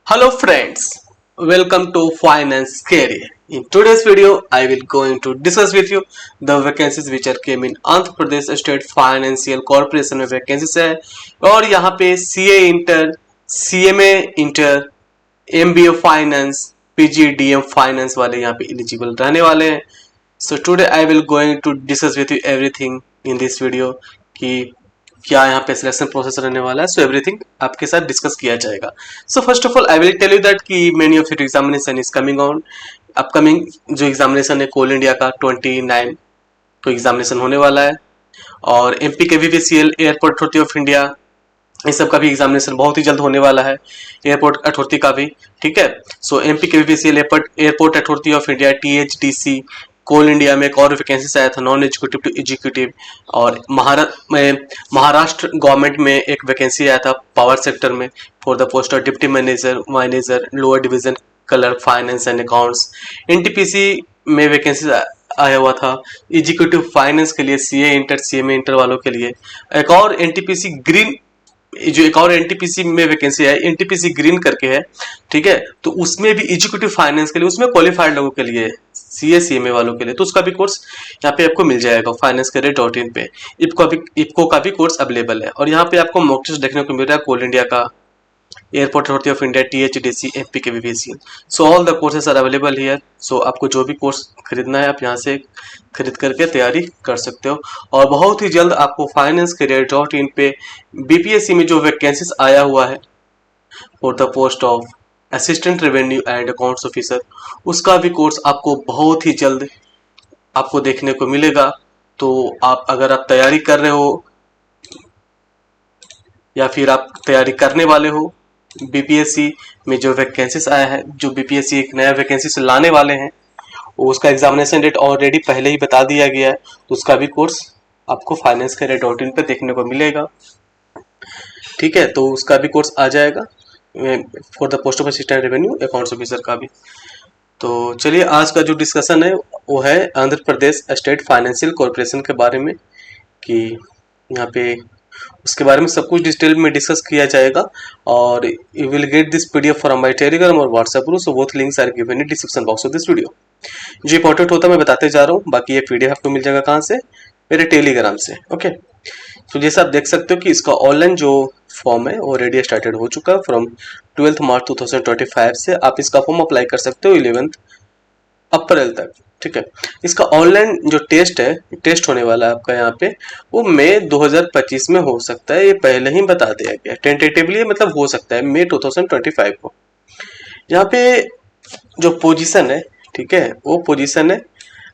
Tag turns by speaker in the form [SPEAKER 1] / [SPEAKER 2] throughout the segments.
[SPEAKER 1] Hello friends, welcome to Finance Career. In today's video, I will going to discuss with you the vacancies which are came in Andhra Pradesh State Financial Corporation में vacancies है और यहाँ पे CA inter, CMA inter, MBA finance, PGDM finance वाले यहाँ पे eligible रहने वाले हैं. So today I will going to discuss with you everything in this video कि क्या यहाँ पे सिलेक्शन प्रोसेस रहने वाला है. सो एवरीथिंग आपके साथ डिस्कस किया जाएगा. So first of all I will tell you that कि many of your examination is coming on. Upcoming जो एग्जामिनेशन है कोल इंडिया का 29 को एग्जामिनेशन होने वाला है और एमपी के VVCL Airport authority of India इस सब का भी एग्जामिनेशन बहुत ही जल्द होने वाला है, एयरपोर्ट अथॉरिटी का भी. ठीक है. सो एमपी के VVCL Airport authority of India THDC Coal India में एक और वैकेंसी आया था नॉन एग्जीक्यूटिव टू एग्जीक्यूटिव और महाराष्ट्र गवर्नमेंट में एक वैकेंसी आया था पावर सेक्टर में for the post of deputy manager lower division colour finance and accounts. NTPC में वैकेंसी आया हुआ था एग्जीक्यूटिव फाइनेंस के लिए, CA इंटर CMA इंटर वालों के लिए. एक और एनटीपीसी ग्रीन जो एक और एनटीपीसी में वैकेंसी है एनटीपीसी ग्रीन करके है. ठीक है. तो उसमें भी एग्जीक्यूटिव फाइनेंस के लिए, उसमें क्वालिफाइड लोगों के लिए, CA CMA वालों के लिए, तो उसका भी कोर्स यहाँ पे आपको मिल जाएगा finance-career.in पे. इफ्को का भी कोर्स अवेलेबल है और यहाँ पे आपको मॉक टेस्ट देखने को मिल रहा है कोल इंडिया का, Airport authority of India, THDC, MP के VVCL. So all the courses are available here. सो आपको जो भी कोर्स खरीदना है आप यहाँ से खरीद करके तैयारी कर सकते हो और बहुत ही जल्द आपको finance-career.in पे BPSC में जो वैकेंसीज आया हुआ है for the post of assistant revenue and accounts officer, उसका भी कोर्स आपको बहुत ही जल्द आपको देखने को मिलेगा. तो अगर आप तैयारी कर रहे हो या फिर आप तैयारी करने वाले हो, BPSC में जो वैकेंसीज आया है, जो BPSC एक नया वैकेंसी लाने वाले हैं, उसका एग्जामिनेशन डेट ऑलरेडी पहले ही बता दिया गया है. तो उसका भी कोर्स आपको finance-career.in पे देखने को मिलेगा. ठीक है. तो उसका भी कोर्स आ जाएगा for the post of assistant revenue accounts officer का भी. तो चलिए आज का जो डिस्कशन है वो है Andhra Pradesh state financial corporation के बारे में कि यहाँ पे उसके बारे में सब कुछ डिटेल में डिस्कस किया जाएगा और you will get this PDF from my Telegram और WhatsApp group. So both links are given in description box of this video. जो इंपॉर्टेंट होता है मैं बताते जा रहा हूँ, बाकी ये PDF आपको मिल जाएगा कहाँ से, मेरे टेलीग्राम से. ओके. तो जैसे आप देख सकते हो कि इसका ऑनलाइन जो फॉर्म है ऑलरेडी स्टार्टेड हो चुका है फ्रॉम 12 मार्च 2025 से. आप इसका फॉर्म अप्लाई कर सकते हो 11 अप्रैल तक. ठीक है. इसका ऑनलाइन जो टेस्ट होने वाला है आपका यहाँ पे, वो मई 2025 में हो सकता है. ये पहले ही बता दिया गया टेंटेटिवली, मतलब हो सकता है मई 2025 को. यहाँ पे जो पोजीशन है, ठीक है, वो पोजीशन है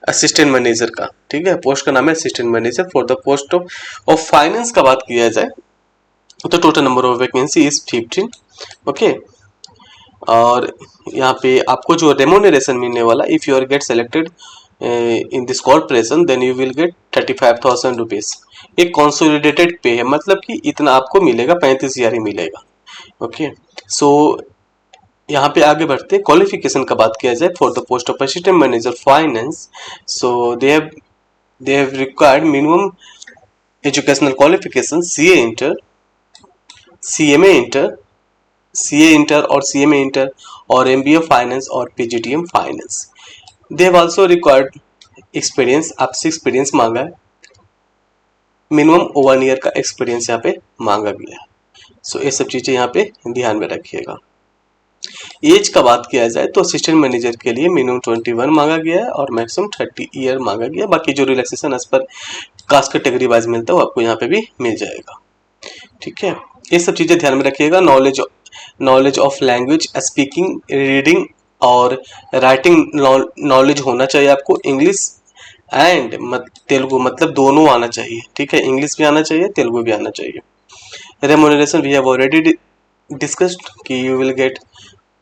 [SPEAKER 1] असिस्टेंट मैनेजर का. ठीक है. पोस्ट का नाम है assistant manager for the post of finance का बात किया जाए तो total number of vacancy is 15. Okay. और यहाँ पे आपको जो रेमोनरेशन मिलने वाला, if you are get selected in this corporation then you will get 35,000 rupees. एक कंसोलिडेटेड पे है, मतलब कि इतना आपको मिलेगा, 35,000 ही मिलेगा. ओके. सो यहाँ पे आगे बढ़ते क्वालिफिकेशन का बात किया जाए for the post of assistant manager finance. So they have required minimum educational qualification CA inter, CMA inter, CA inter और CMA इंटर और MBA फाइनेंस और PGDM finance. They have also required experience, आपसे experience मांगा है, minimum 1 year का experience यहाँ पे मांगा गया है. सो ये सब चीजें यहाँ पे ध्यान में रखिएगा. एज का बात किया जाए तो असिस्टेंट मैनेजर के लिए मिनिमम 21 मांगा गया है और मैक्सिमम 30 ईयर मांगा गया. बाकी जो रिलैक्सेशन एज पर कास्ट कैटेगरी वाइज मिलता है वो आपको यहाँ पे भी मिल जाएगा. ठीक है. ये सब चीजें ध्यान में रखिएगा. Knowledge of language, speaking, reading और राइटिंग नॉलेज होना चाहिए आपको. इंग्लिश एंड तेलुगु, मतलब दोनों आना चाहिए. ठीक है. इंग्लिश भी आना चाहिए, तेलुगु भी आना चाहिए. Remuneration we have already discussed कि you will get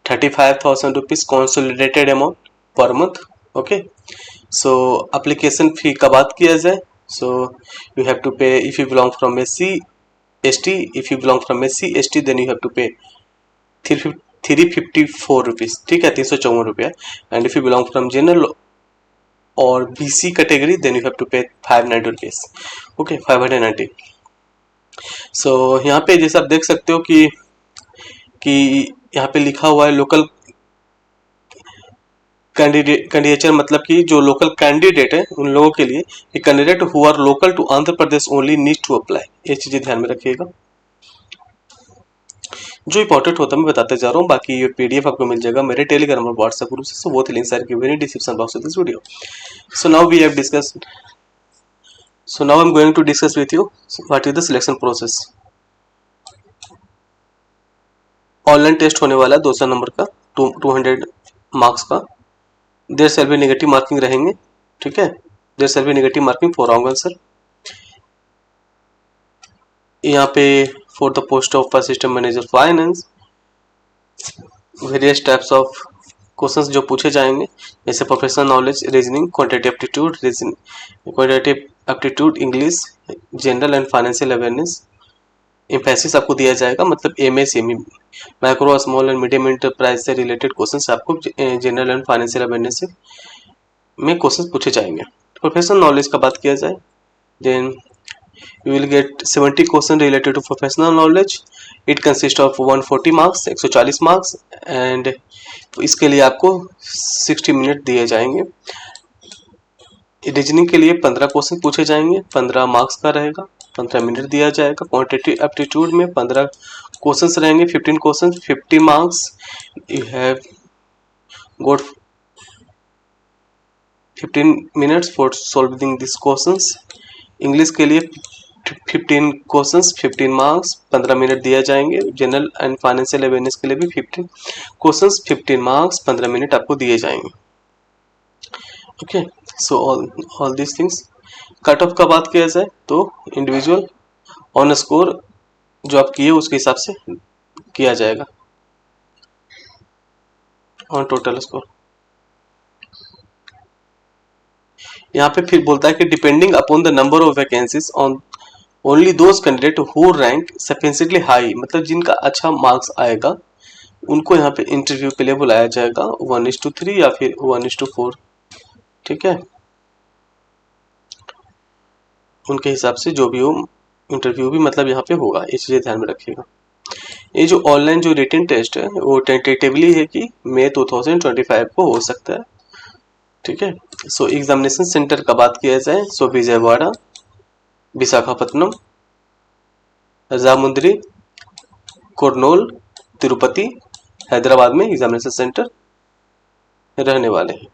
[SPEAKER 1] 35,000 rupees consolidated amount per month. Okay. So application fee का बात किया जाए, so you have to pay if you belong from SC ST. If you belong from SC ST then you have to pay 354 rupees. ठीक है. 354 रुपया. And if you belong from general और BC category then you have to pay 590 rupees. Okay. 590. सो यहाँ पे जैसे आप देख सकते हो कि यहाँ पे लिखा हुआ है लोकल कैंडिडेचर, मतलब कि जो लोकल कैंडिडेट है उन लोगों के लिए, candidate who are local to Andhra Pradesh only need to apply. ये चीजें ध्यान में रखिएगा। जो इंपॉर्टेंट होता है मैं बताते जा रहा हूँ, बाकी ये पीडीएफ आपको मिल जाएगा मेरे टेलीग्राम और व्हाट्सएप ग्रुप से, so both links are given in description box of this video. So now we have discussed, so now I am going to discuss with you what is the selection process. Online test होने वाला है 200 number का, 200 marks का। There shall be negative marking रहेंगे, ठीक है। There shall be negative marking for wrong answer. यहाँ पे for the post of assistant manager finance various types of questions जो पूछे जाएंगे, जैसे professional knowledge, reasoning, quantitative aptitude, English, general and financial awareness. Emphasis आपको दिया जाएगा, मतलब MSME, micro small and medium enterprise से रिलेटेड क्वेश्चंस आपको जनरल एंड फाइनेंशियल अवेयरनेस में क्वेश्चंस पूछे जाएंगे। प्रोफेशनल नॉलेज का बात किया जाए, then you will get 70 question related to professional knowledge. It consists of 140 marks, 140 marks, and इसके लिए आपको 60 मिनट दिए जाएंगे। रीजनिंग के लिए 15 क्वेश्चन पूछे जाएंगे, 15 मार्क्स का रहेगा, 15 मिनट दिया जाएगा। क्वांटिटेटिव एप्टीट्यूड में 15 क्वेश्चंस रहेंगे, 15 question, 50 marks. You have got 15 minutes for solving this questions. English के लिए 15 क्वेश्चंस, 15 मार्क्स, 15 मिनट दिया जाएंगे। जनरल एंड फाइनेंशियल अवेयरनेस के लिए भी 15 क्वेश्चंस, 15 मार्क्स, 15 मिनट आपको दिए जाएंगे। Okay, so all this things. Cut off का बात किया जाए तो इंडिविजुअल ऑन स्कोर जो आप किए उसके हिसाब से किया जाएगा, ऑन टोटल स्कोर। यहाँ पे फिर बोलता है कि depending upon the number of vacancies on only those candidate who rank sufficiently high, मतलब जिनका अच्छा मार्क्स आएगा उनको यहाँ पे इंटरव्यू के लिए बुलाया जाएगा, 1:3 या फिर 1:4, ठीक है। उनके हिसाब से जो भी हो इंटरव्यू भी मतलब यहाँ पे होगा, ये चीजें ध्यान में रखिएगा। ये जो ऑनलाइन जो रिटन टेस्ट है वो टेंटेटिवली है कि मई 2025 को हो सकता है, ठीक है। सो एग्जामिनेशन सेंटर का बात किया जाए, सो विजयवाड़ा, विशाखापट्टनम, राजामुंद्री, कुर्नूल, तिरुपति, हैदराबाद में एग्जामिनेशन सेंटर रहने वाले हैं।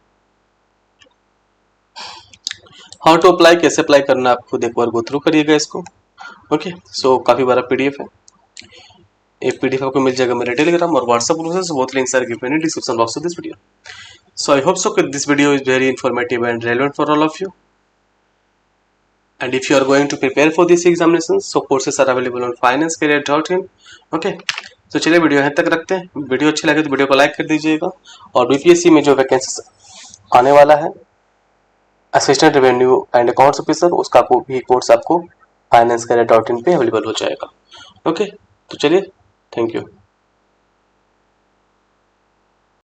[SPEAKER 1] हाउ टू अप्लाई, कैसे अप्लाई करना है आप खुद एक बार गो थ्रू करिएगा इसको। ओके, सो काफी बड़ा पीडीएफ है। एक पीडीएफ आपको मिल जाएगा मेरे टेलीग्राम और व्हाट्सएप ग्रुप से, both links are given in description box of this video. So I hope so that this video is very informative and relevant for all of you. And if you are going to prepare for this examinations, so courses are available on financecareer.in. Okay, तो चलिए video यहाँ तक रखते हैं। Video अच्छी लगे तो video को लाइक कर दीजिएगा, और बीपीएससी में जो वैकेंसी आने वाला है assistant revenue and accounts officer, उसका भी कोर्स आपको financecareer.in पे अवेलेबल हो जाएगा। ओके, तो चलिए, थैंक यू।